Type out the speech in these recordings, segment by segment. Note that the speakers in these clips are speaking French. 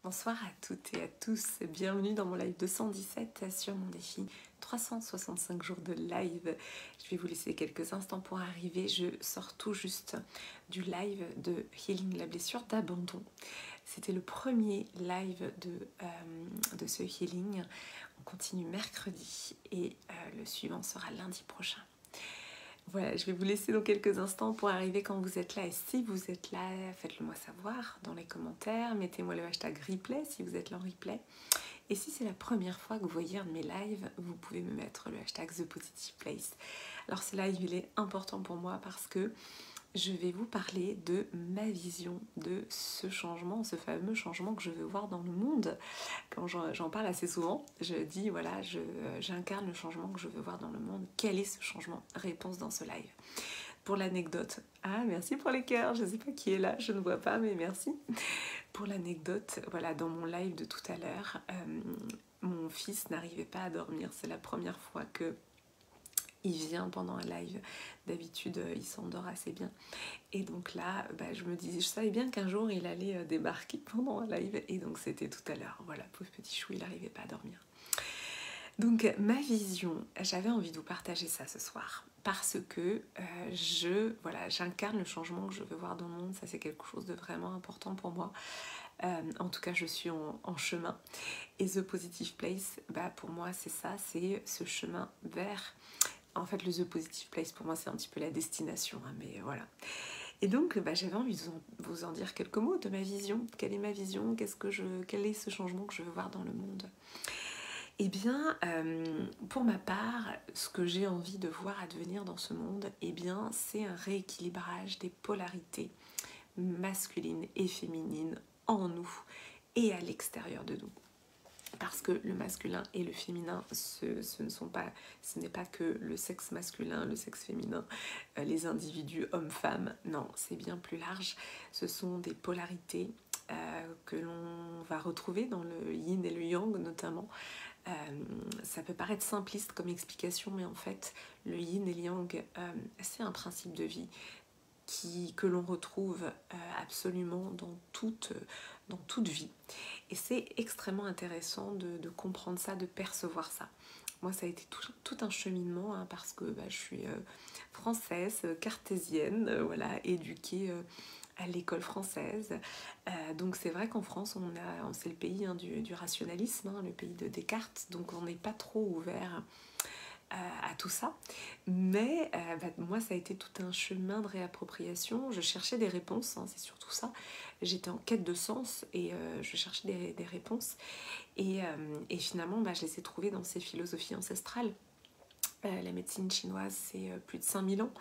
Bonsoir à toutes et à tous, bienvenue dans mon live 217 sur mon défi 365 jours de live. Je vais vous laisser quelques instants pour arriver, je sors tout juste du live de Healing la blessure d'abandon. C'était le premier live de ce healing, on continue mercredi et le suivant sera lundi prochain. Voilà, je vais vous laisser dans quelques instants pour arriver quand vous êtes là. Et si vous êtes là, faites-le moi savoir dans les commentaires. Mettez-moi le hashtag replay si vous êtes là en replay. Et si c'est la première fois que vous voyez un de mes lives, vous pouvez me mettre le hashtag ThePositivePlace. Alors ce live, il est important pour moi parce que je vais vous parler de ma vision de ce changement, ce fameux changement que je veux voir dans le monde. Quand j'en parle assez souvent, je dis voilà, j'incarne le changement que je veux voir dans le monde. Quel est ce changement? Réponse dans ce live. Pour l'anecdote, merci pour les cœurs, je ne sais pas qui est là, je ne vois pas, mais merci. Pour l'anecdote, voilà, dans mon live de tout à l'heure, mon fils n'arrivait pas à dormir. C'est la première fois que il vient pendant un live. D'habitude, il s'endort assez bien. Et donc là, je savais bien qu'un jour, il allait débarquer pendant un live. Et donc, c'était tout à l'heure. Voilà, pauvre petit chou, il n'arrivait pas à dormir. Donc, ma vision, j'avais envie de vous partager ça ce soir. Parce que j'incarne le changement que je veux voir dans le monde. Ça, c'est quelque chose de vraiment important pour moi. En tout cas, je suis en chemin. Et The Positive Place, pour moi, c'est ça. C'est ce chemin vers... En fait, le The Positive Place, pour moi, c'est un petit peu la destination, mais voilà. Et donc, j'avais envie de vous en dire quelques mots de ma vision. Quelle est ma vision? Quel est ce changement que je veux voir dans le monde? Eh bien, pour ma part, ce que j'ai envie de voir advenir dans ce monde, eh bien, c'est un rééquilibrage des polarités masculines et féminines en nous et à l'extérieur de nous. Parce que le masculin et le féminin, ce n'est pas que le sexe masculin, le sexe féminin, les individus hommes-femmes. Non, c'est bien plus large. Ce sont des polarités que l'on va retrouver dans le yin et le yang notamment. Ça peut paraître simpliste comme explication, mais en fait, le yin et le yang, c'est un principe de vie que l'on retrouve absolument dans toute vie. Et c'est extrêmement intéressant de comprendre ça, de percevoir ça. Moi, ça a été tout un cheminement, parce que je suis française, cartésienne, voilà, éduquée à l'école française. Donc c'est vrai qu'en France, c'est le pays du rationalisme, le pays de Descartes, donc on n'est pas trop ouvert à tout ça, mais moi ça a été tout un chemin de réappropriation. Je cherchais des réponses, c'est surtout ça. J'étais en quête de sens et je cherchais des réponses et finalement je les ai trouvées dans ces philosophies ancestrales. La médecine chinoise, c'est plus de 5000 ans.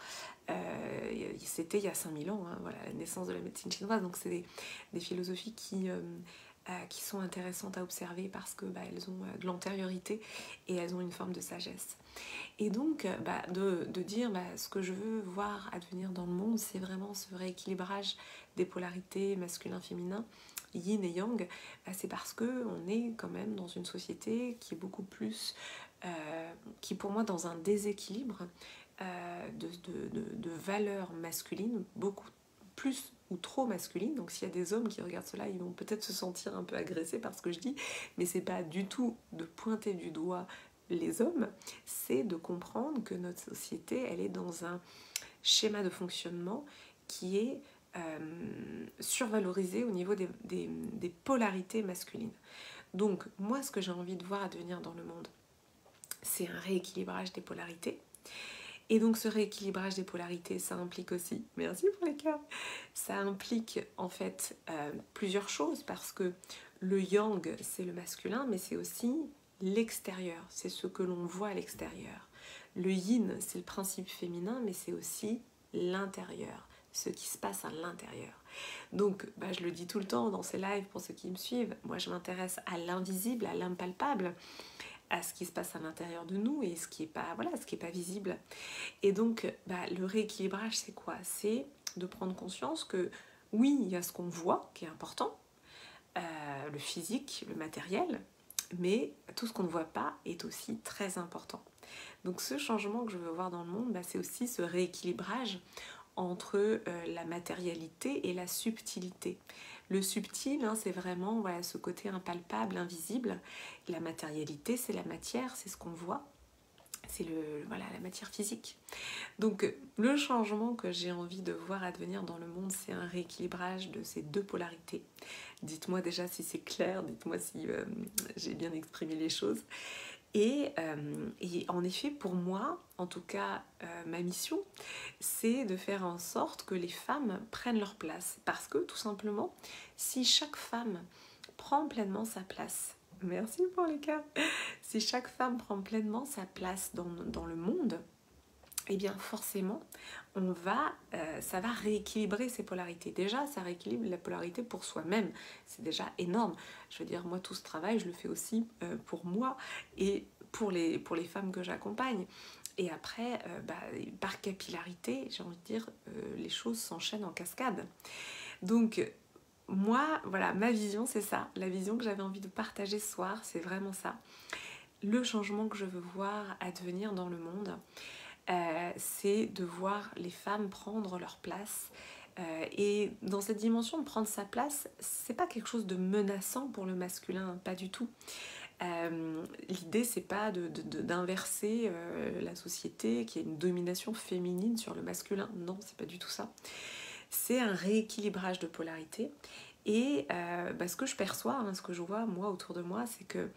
C'était il y a 5000 ans, voilà, la naissance de la médecine chinoise. Donc c'est des philosophies qui sont intéressantes à observer parce que elles ont de l'antériorité et elles ont une forme de sagesse. Et donc de dire ce que je veux voir advenir dans le monde, c'est vraiment ce rééquilibrage des polarités masculin-féminin, yin et yang. C'est parce que on est quand même dans une société qui est beaucoup plus qui pour moi dans un déséquilibre de valeurs masculines, beaucoup plus ou trop masculines. Donc s'il y a des hommes qui regardent cela, ils vont peut-être se sentir un peu agressés par ce que je dis, mais c'est pas du tout de pointer du doigt les hommes, c'est de comprendre que notre société, elle est dans un schéma de fonctionnement qui est survalorisé au niveau des polarités masculines. Donc moi, ce que j'ai envie de voir advenir dans le monde, c'est un rééquilibrage des polarités. Et donc ce rééquilibrage des polarités, ça implique aussi, merci pour les cœurs, ça implique en fait plusieurs choses, parce que le yang, c'est le masculin, mais c'est aussi l'extérieur, c'est ce que l'on voit à l'extérieur. Le yin, c'est le principe féminin, mais c'est aussi l'intérieur, ce qui se passe à l'intérieur. Donc, je le dis tout le temps dans ces lives pour ceux qui me suivent, moi je m'intéresse à l'invisible, à l'impalpable, à ce qui se passe à l'intérieur de nous et ce qui est pas visible. Et donc, le rééquilibrage, c'est quoi? C'est de prendre conscience que oui, il y a ce qu'on voit qui est important, le physique, le matériel, mais tout ce qu'on ne voit pas est aussi très important. Donc ce changement que je veux voir dans le monde, c'est aussi ce rééquilibrage entre la matérialité et la subtilité. Le subtil, hein, c'est vraiment voilà, ce côté impalpable, invisible. La matérialité, c'est la matière, c'est ce qu'on voit. C'est voilà, la matière physique. Donc le changement que j'ai envie de voir advenir dans le monde, c'est un rééquilibrage de ces deux polarités. Dites-moi déjà si c'est clair, dites-moi si j'ai bien exprimé les choses. Et en effet, pour moi, en tout cas, ma mission, c'est de faire en sorte que les femmes prennent leur place. Parce que, tout simplement, si chaque femme prend pleinement sa place, merci pour les cas, si chaque femme prend pleinement sa place dans le monde, eh bien forcément, ça va rééquilibrer ces polarités. Déjà, ça rééquilibre la polarité pour soi-même. C'est déjà énorme. Je veux dire, moi, tout ce travail, je le fais aussi pour moi et pour les femmes que j'accompagne. Et après, par capillarité, j'ai envie de dire, les choses s'enchaînent en cascade. Donc, moi, voilà, ma vision, c'est ça. La vision que j'avais envie de partager ce soir, c'est vraiment ça. Le changement que je veux voir advenir dans le monde, c'est de voir les femmes prendre leur place. Et dans cette dimension de prendre sa place, c'est pas quelque chose de menaçant pour le masculin, pas du tout. L'idée, c'est pas d'inverser la société, qu'il y ait une domination féminine sur le masculin. Non, c'est pas du tout ça. C'est un rééquilibrage de polarité. Et ce que je perçois, hein, ce que je vois moi autour de moi, c'est que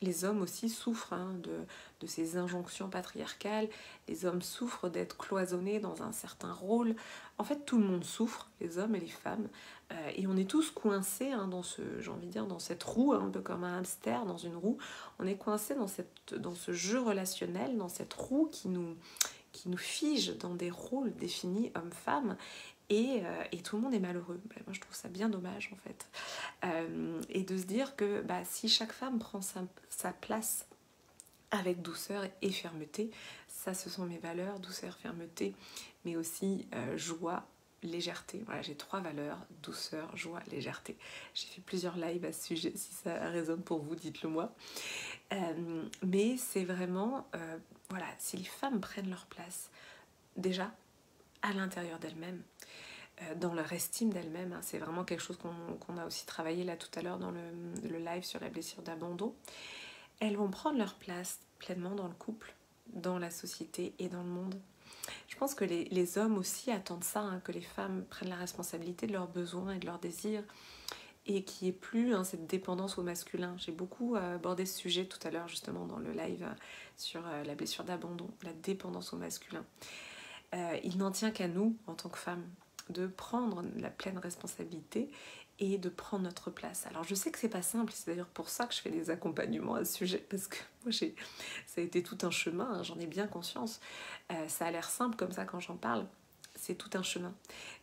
les hommes aussi souffrent de ces injonctions patriarcales. Les hommes souffrent d'être cloisonnés dans un certain rôle. En fait, tout le monde souffre, les hommes et les femmes. Et on est tous coincés dans j'ai envie de dire, dans cette roue, un peu comme un hamster dans une roue. On est coincés dans ce jeu relationnel, dans cette roue qui nous fige dans des rôles définis hommes-femmes. Et tout le monde est malheureux. Moi, je trouve ça bien dommage, en fait. Et de se dire que si chaque femme prend sa place avec douceur et fermeté, ça, ce sont mes valeurs, douceur, fermeté, mais aussi joie, légèreté. Voilà, j'ai 3 valeurs, douceur, joie, légèreté. J'ai fait plusieurs lives à ce sujet, si ça résonne pour vous, dites-le moi. Mais c'est vraiment, voilà, si les femmes prennent leur place, déjà, à l'intérieur d'elles-mêmes, dans leur estime d'elles-mêmes, hein, c'est vraiment quelque chose qu'on a aussi travaillé là tout à l'heure dans le live sur la blessure d'abandon. Elles vont prendre leur place pleinement dans le couple, dans la société et dans le monde. Je pense que les hommes aussi attendent ça, hein, que les femmes prennent la responsabilité de leurs besoins et de leurs désirs et qu'il n'y ait plus cette dépendance au masculin. J'ai beaucoup abordé ce sujet tout à l'heure justement dans le live sur la blessure d'abandon, la dépendance au masculin. Il n'en tient qu'à nous, en tant que femmes, de prendre la pleine responsabilité et de prendre notre place. Alors je sais que c'est pas simple, c'est d'ailleurs pour ça que je fais des accompagnements à ce sujet, parce que moi ça a été tout un chemin, hein, j'en ai bien conscience. Ça a l'air simple comme ça quand j'en parle, c'est tout un chemin.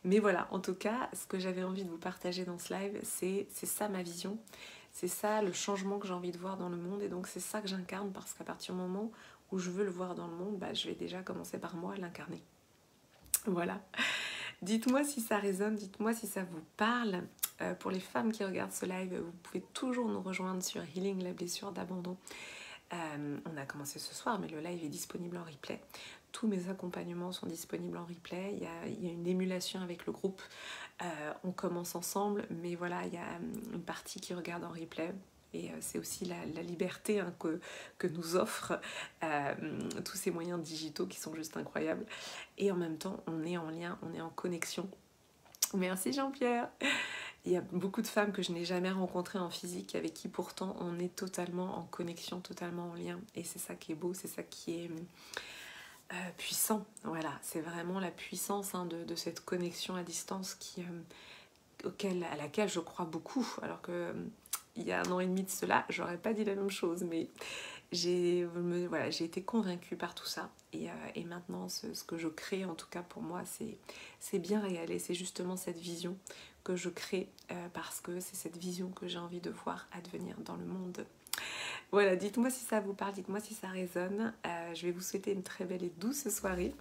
Mais voilà, en tout cas, ce que j'avais envie de vous partager dans ce live, c'est ça ma vision, c'est ça le changement que j'ai envie de voir dans le monde, et donc c'est ça que j'incarne, parce qu'à partir du moment où je veux le voir dans le monde, je vais déjà commencer par moi à l'incarner. Voilà. Dites-moi si ça résonne, dites-moi si ça vous parle. Pour les femmes qui regardent ce live, vous pouvez toujours nous rejoindre sur Healing la blessure d'abandon. On a commencé ce soir, mais le live est disponible en replay. Tous mes accompagnements sont disponibles en replay. Il y a une émulation avec le groupe. On commence ensemble, mais voilà, il y a une partie qui regarde en replay. Et c'est aussi la liberté que nous offrent tous ces moyens digitaux qui sont juste incroyables. Et en même temps, on est en lien, on est en connexion. Merci Jean-Pierre. Il y a beaucoup de femmes que je n'ai jamais rencontrées en physique, avec qui pourtant on est totalement en connexion, totalement en lien. Et c'est ça qui est beau, c'est ça qui est puissant. Voilà, c'est vraiment la puissance de cette connexion à distance à laquelle je crois beaucoup. Alors que il y a 1 an et demi de cela, j'aurais pas dit la même chose, mais j'ai été convaincue par tout ça. Et maintenant, ce que je crée, en tout cas pour moi, c'est bien réel. Et c'est justement cette vision que je crée parce que c'est cette vision que j'ai envie de voir advenir dans le monde. Voilà, dites-moi si ça vous parle, dites-moi si ça résonne. Je vais vous souhaiter une très belle et douce soirée.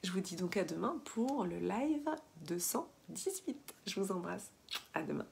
Je vous dis donc à demain pour le live 218. Je vous embrasse. À demain.